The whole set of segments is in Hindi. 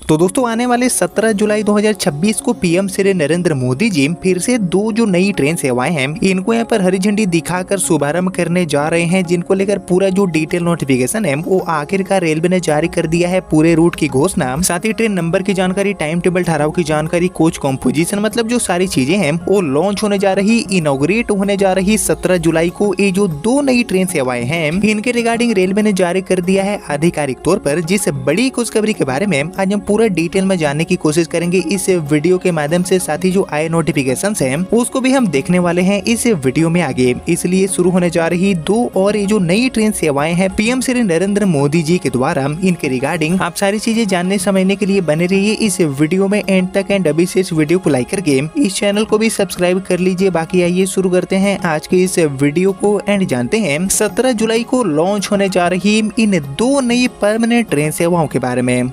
तो दोस्तों आने वाले 17 जुलाई 2026 को पीएम श्री नरेंद्र मोदी जी फिर से दो जो नई ट्रेन सेवाएं हैं इनको यहाँ पर हरी झंडी दिखाकर शुभारंभ करने जा रहे हैं, जिनको लेकर पूरा जो डिटेल नोटिफिकेशन है वो आखिरकार रेलवे ने जारी कर दिया है। पूरे रूट की घोषणा, साथ ही ट्रेन नंबर की जानकारी, टाइम टेबल ठहराव की जानकारी, कोच कॉम्पोजिशन, मतलब जो सारी चीजें हैं वो लॉन्च होने जा रही, इनॉग्रेट होने जा रही 17 जुलाई को। ये जो दो नई ट्रेन सेवाएं हैं इनके रिगार्डिंग रेलवे ने जारी कर दिया है आधिकारिक तौर पर। जिस बड़ी खुशखबरी के बारे में आज हम पूरा डिटेल में जानने की कोशिश करेंगे इस वीडियो के माध्यम से, साथ ही जो आए नोटिफिकेशंस हैं उसको भी हम देखने वाले हैं इस वीडियो में आगे। इसलिए शुरू होने जा रही दो और ये जो नई ट्रेन सेवाएं हैं पीएम श्री नरेंद्र मोदी जी के द्वारा, इनके रिगार्डिंग आप सारी चीजें जानने समझने के लिए बने रहिए इस वीडियो में एंड तक। एंड अभी से इस वीडियो को लाइक करके इस चैनल को भी सब्सक्राइब कर लीजिए। बाकी आइए शुरू करते हैं आज के इस वीडियो को एंड जानते हैं 17 जुलाई को लॉन्च होने जा रही इन दो नई परमानेंट ट्रेन सेवाओं के बारे में।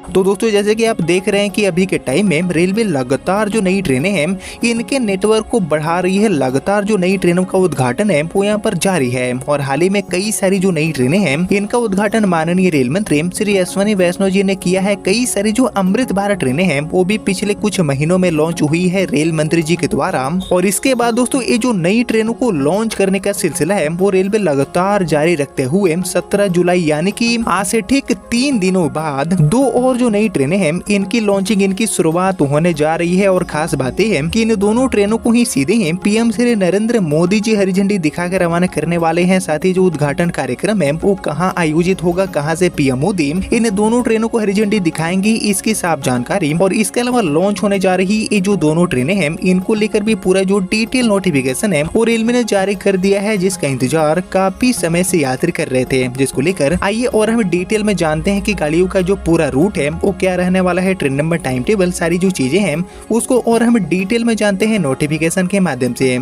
तो दोस्तों जैसे कि आप देख रहे हैं कि अभी के टाइम में रेलवे लगातार जो नई ट्रेनें हैं इनके नेटवर्क को बढ़ा रही है। लगातार जो नई ट्रेनों का उद्घाटन है वो यहाँ पर जारी है और हाल ही में कई सारी जो नई ट्रेनें हैं इनका उद्घाटन माननीय रेल मंत्री श्री अश्विनी वैष्णव जी ने किया है। कई सारी जो अमृत भारत ट्रेनें हैं वो भी पिछले कुछ महीनों में लॉन्च हुई है रेल मंत्री जी के द्वारा। और इसके बाद दोस्तों ये जो नई ट्रेनों को लॉन्च करने का सिलसिला है वो रेलवे लगातार जारी रखते हुए 17 जुलाई यानी कि आज से ठीक 3 दिनों बाद दो और जो नई ट्रेनें हैं इनकी लॉन्चिंग, इनकी शुरुआत होने जा रही है। और खास बात यह है कि इन दोनों ट्रेनों को ही सीधे ही पीएम श्री नरेंद्र मोदी जी हरी झंडी दिखाकर रवाना करने वाले हैं। साथ ही जो उद्घाटन कार्यक्रम है वो कहां आयोजित होगा, कहां से पीएम मोदी इन दोनों ट्रेनों को हरी झंडी दिखाएंगे, इसकी साफ जानकारी। और इसके अलावा लॉन्च होने जा रही ये जो दोनों ट्रेनें हैं इनको लेकर भी पूरा जो डिटेल नोटिफिकेशन है वो रेलवे ने जारी कर दिया है, जिसका इंतजार काफी समय से यात्री कर रहे थे। जिसको लेकर आइए और हम डिटेल में जानते हैं कि गाड़ियों का जो पूरा रूट है वो क्या रहने वाला है, ट्रेन नंबर, टाइम टेबल, सारी जो चीजें हैं उसको और हम डिटेल में जानते हैं नोटिफिकेशन के माध्यम से।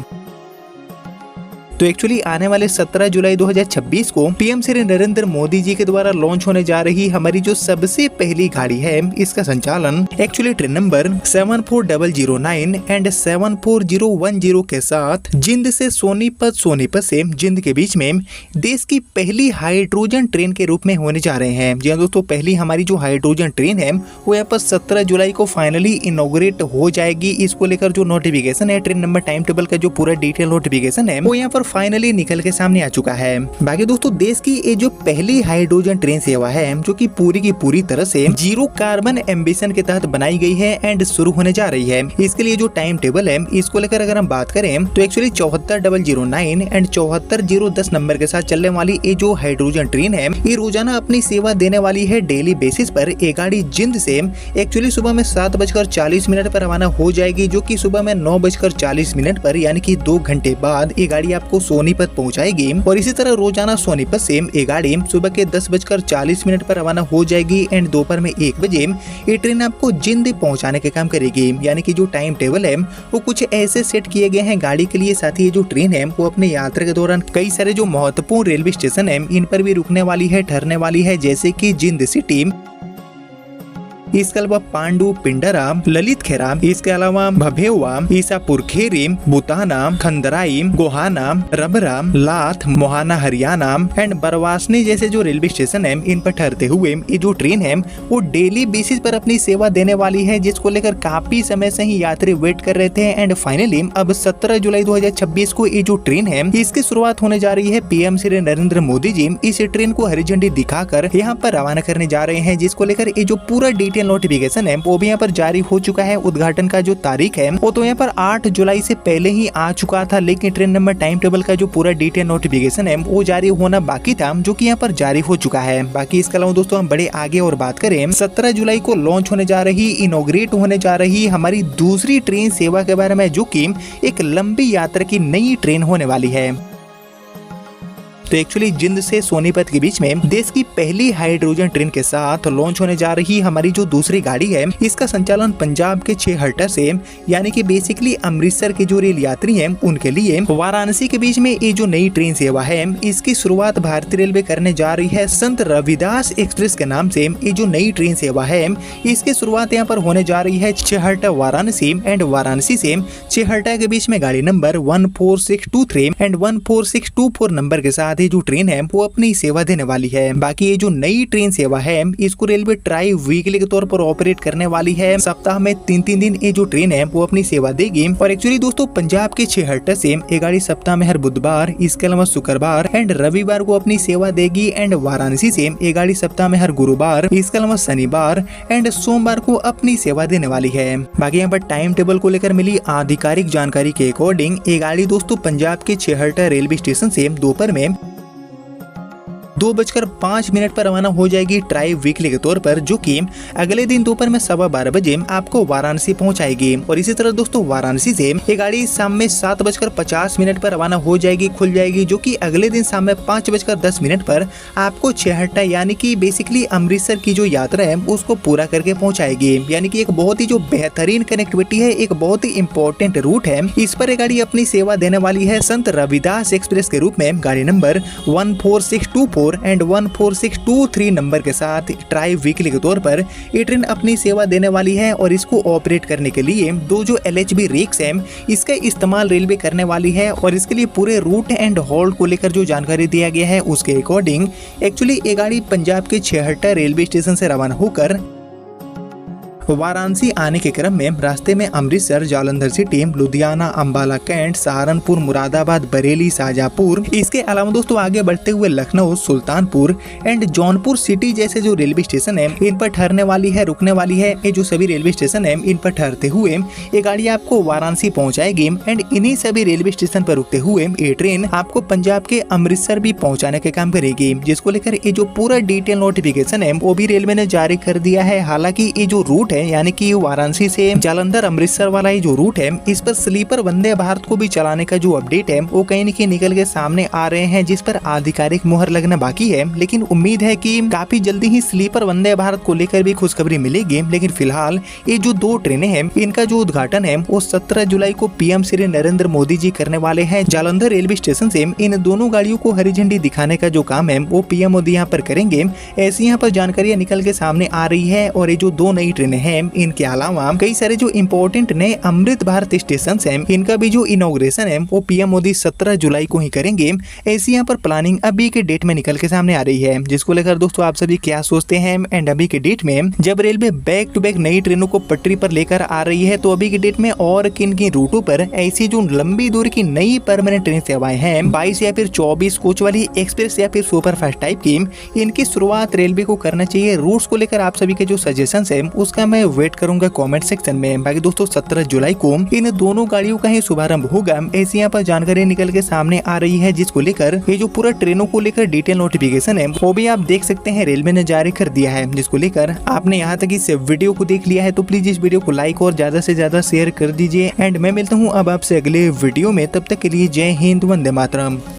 तो एक्चुअली आने वाले 17 जुलाई 2026 को पीएम श्री नरेंद्र मोदी जी के द्वारा लॉन्च होने जा रही हमारी जो सबसे पहली गाड़ी है इसका संचालन एक्चुअली ट्रेन नंबर 74009 एंड 74010 के साथ जिंद से सोनीपत, सोनीपत से जिंद के बीच में देश की पहली हाइड्रोजन ट्रेन के रूप में होने जा रहे हैं। जी दोस्तों, पहली हमारी जो हाइड्रोजन ट्रेन है वो यहाँ पर 17 जुलाई को फाइनली इनॉग्रेट हो जाएगी। इसको लेकर जो नोटिफिकेशन है, ट्रेन नंबर, टाइम टेबल का जो पूरा डिटेल नोटिफिकेशन है वो यहाँ पर फाइनली निकल के सामने आ चुका है। बाकी दोस्तों देश की ये जो पहली हाइड्रोजन ट्रेन सेवा है जो कि पूरी की पूरी तरह से जीरो कार्बन एम्बिशन के तहत बनाई गई है एंड शुरू होने जा रही है। इसके लिए जो टाइम टेबल है इसको लेकर अगर हम बात करें तो एक्चुअली 74009 एंड 74010 नंबर के साथ चलने वाली ये जो हाइड्रोजन ट्रेन है ये रोजाना अपनी सेवा देने वाली है डेली बेसिस पर। ये गाड़ी जिंद से एक्चुअली सुबह में 7:40 पर रवाना हो जाएगी, जो की सुबह में 9:40 पर यानी कि 2 घंटे बाद ये गाड़ी आपको सोनीपत पहुंचाएगी। और इसी तरह रोजाना सोनीपत से ये गाड़ी सुबह के 10:40 पर रवाना हो जाएगी एंड दोपहर में 1 बजे ये ट्रेन आपको जिंद पहुंचाने के काम करेगी। यानी कि जो टाइम टेबल है वो कुछ ऐसे सेट किए गए हैं गाड़ी के लिए। साथ ही ये जो ट्रेन है वो अपने यात्रा के दौरान कई सारे जो महत्वपूर्ण रेलवे स्टेशन है इन पर भी रुकने वाली है, ठहरने वाली है, जैसे कि जिंद सिटी, इसके अलावा पांडु पिंडरा, ललित खेरा, इसके अलावा भभेवा, ईसापुर खेरी, बुताना, खंदराई, गोहाना, रबरा, लाथ, मोहाना हरियाणा एंड बरवासनी जैसे जो रेलवे स्टेशन है इन पर ठहरते हुए ये जो ट्रेन है वो डेली बेसिस पर अपनी सेवा देने वाली है, जिसको लेकर काफी समय से ही यात्री वेट कर रहे थे। एंड फाइनली अब 17 जुलाई 2026 को ये जो ट्रेन है इसकी शुरुआत होने जा रही है। पीएम श्री नरेंद्र मोदी जी इस ट्रेन को हरी झंडी दिखाकर यहाँ पर रवाना करने जा रहे हैं, जिसको लेकर ये जो पूरा डिटेल नोटिफिकेशन है वो भी यहाँ पर जारी हो चुका है। उद्घाटन का जो तारीख है वो तो यहाँ पर 8 जुलाई से पहले ही आ चुका था, लेकिन ट्रेन नंबर, टाइम टेबल का जो पूरा डिटेल नोटिफिकेशन है वो जारी होना बाकी था, जो कि यहाँ पर जारी हो चुका है। बाकी इसके अलावा दोस्तों हम बड़े आगे और बात करें 17 जुलाई को लॉन्च होने जा रही, इनॉग्रेट होने जा रही हमारी दूसरी ट्रेन सेवा के बारे में, जो कि एक लंबी यात्रा की नई ट्रेन होने वाली है। तो एक्चुअली जिंद से सोनीपत के बीच में देश की पहली हाइड्रोजन ट्रेन के साथ लॉन्च होने जा रही हमारी जो दूसरी गाड़ी है इसका संचालन पंजाब के 6 हल्टर से, यानी कि बेसिकली अमृतसर के जो रेल यात्री हैं उनके लिए वाराणसी के बीच में ये जो नई ट्रेन सेवा है इसकी शुरुआत भारतीय रेलवे करने जा रही है। संत रविदास एक्सप्रेस के नाम से ये जो नई ट्रेन सेवा है इसकी शुरुआत यहाँ पर होने जा रही है छहटा वाराणसी एंड वाराणसी से छहटा के बीच में गाड़ी नंबर 14623 एंड 14624 नंबर के साथ बाद ये जो ट्रेन है वो अपनी सेवा देने वाली है। बाकी ये जो नई ट्रेन सेवा है इसको रेलवे ट्राई वीकली के तौर पर ऑपरेट करने वाली है। सप्ताह में 3-3 दिन ये जो ट्रेन है वो अपनी सेवा देगी। और एक्चुअली दोस्तों पंजाब के 6 हट्टा से ये गाड़ी सप्ताह में हर बुधवार, इसके अलावा शुक्रवार एंड रविवार को अपनी सेवा देगी। एंड वाराणसी से ये गाड़ी सप्ताह में हर गुरुवार, इसके अलावा शनिवार एंड सोमवार को अपनी सेवा देने वाली है। बाकी यहाँ पर टाइम टेबल को लेकर मिली आधिकारिक जानकारी के अकॉर्डिंग ये गाड़ी दोस्तों पंजाब के 6 हट्टा रेलवे स्टेशन से दोपहर में 2:05 पर रवाना हो जाएगी ट्राई वीकली के तौर पर, जो कि अगले दिन दोपहर में 12:15 बजे आपको वाराणसी पहुंचाएगी। और इसी तरह दोस्तों वाराणसी से ये गाड़ी शाम में 7:50 पर रवाना हो जाएगी, खुल जाएगी, जो कि अगले दिन शाम में 5:10 पर आपको 6 हट्टा यानी कि बेसिकली अमृतसर की जो यात्रा है उसको पूरा करके पहुंचाएगी। यानी कि एक बहुत ही जो बेहतरीन कनेक्टिविटी है, एक बहुत ही इंपॉर्टेंट रूट है। इस पर ये गाड़ी अपनी सेवा देने वाली है संत रविदास एक्सप्रेस के रूप में गाड़ी नंबर 14624 एंड 14623 नंबर के साथ ट्राई वीकली के तौर पर ये ट्रेन अपनी सेवा देने वाली है। और इसको ऑपरेट करने के लिए 2 जो LHB रिक्स है इसका इस्तेमाल रेलवे करने वाली है। और इसके लिए पूरे रूट एंड हॉल्ट को लेकर जो जानकारी दिया गया है उसके अकॉर्डिंग एक्चुअली ये गाड़ी पंजाब के 6 हट्टा रेलवे स्टेशन से रवाना होकर वाराणसी आने के क्रम में रास्ते में अमृतसर, जालंधर सिटी, लुधियाना, अंबाला कैंट, सहारनपुर, मुरादाबाद, बरेली, शाहजहांपुर, इसके अलावा दोस्तों आगे बढ़ते हुए लखनऊ, सुल्तानपुर एंड जौनपुर सिटी जैसे जो रेलवे स्टेशन है इन पर ठहरने वाली है, रुकने वाली है। ये जो सभी रेलवे स्टेशन है इन पर ठहरते हुए ये गाड़ी आपको वाराणसी पहुंचाएगी। एंड इन्हीं सभी रेलवे स्टेशन पर रुकते हुए ये ट्रेन आपको पंजाब के अमृतसर भी पहुँचाने के काम करेगी, जिसको लेकर ये जो पूरा डिटेल नोटिफिकेशन है वो भी रेलवे ने जारी कर दिया है। हालांकि ये जो रूट यानी कि वाराणसी से जालंधर अमृतसर वाला ये जो रूट है इस पर स्लीपर वंदे भारत को भी चलाने का जो अपडेट है वो कहीं न कहीं निकल के सामने आ रहे हैं, जिस पर आधिकारिक मुहर लगना बाकी है। लेकिन उम्मीद है कि काफी जल्दी ही स्लीपर वंदे भारत को लेकर भी खुशखबरी मिलेगी। लेकिन फिलहाल ये जो 2 ट्रेनें हैं इनका जो उद्घाटन है वो 17 जुलाई को PM श्री नरेंद्र मोदी जी करने वाले हैं। जालंधर रेलवे स्टेशन से इन दोनों गाड़ियों को हरी झंडी दिखाने का जो काम है वो PM मोदी यहाँ पर करेंगे। ऐसी यहाँ पर जानकारियां निकल के सामने आ रही है। और ये जो 2 नई ट्रेनें हैं इनके अलावा कई सारे जो इम्पोर्टेंट नए अमृत भारत स्टेशन हैं इनका भी जो इनॉग्रेशन है वो PM मोदी 17 जुलाई को ही करेंगे। ऐसी यहाँ पर प्लानिंग अभी के डेट में निकल के सामने आ रही है, जिसको लेकर दोस्तों आप सभी क्या सोचते हैं। एंड अभी के डेट में जब रेलवे बैक टू बैक नई ट्रेनों को पटरी पर लेकर आ रही है तो अभी के डेट में और किन किन रूटों पर ऐसी जो लंबी दूरी की नई परमानेंट ट्रेन सेवाएं हैं 22 या फिर 24 कोच वाली एक्सप्रेस या फिर सुपर फास्ट टाइप की, इनकी शुरुआत रेलवे को करना चाहिए। रूट्स को लेकर आप सभी के जो सजेशन है उसका मैं वेट करूंगा कमेंट सेक्शन में। बाकी दोस्तों 17 जुलाई को इन दोनों गाड़ियों का ही शुभारंभ होगा। ऐसी यहाँ पर जानकारी निकल के सामने आ रही है, जिसको लेकर ये जो पूरा ट्रेनों को लेकर डिटेल नोटिफिकेशन है वो भी आप देख सकते हैं रेलवे ने जारी कर दिया है। जिसको लेकर आपने यहाँ तक इस वीडियो को देख लिया है तो प्लीज इस वीडियो को लाइक और ज्यादा से ज्यादा शेयर कर दीजिए। एंड मैं मिलता हूँ अब आपसे अगले वीडियो में, तब तक के लिए जय हिंद, वंदे मातरम।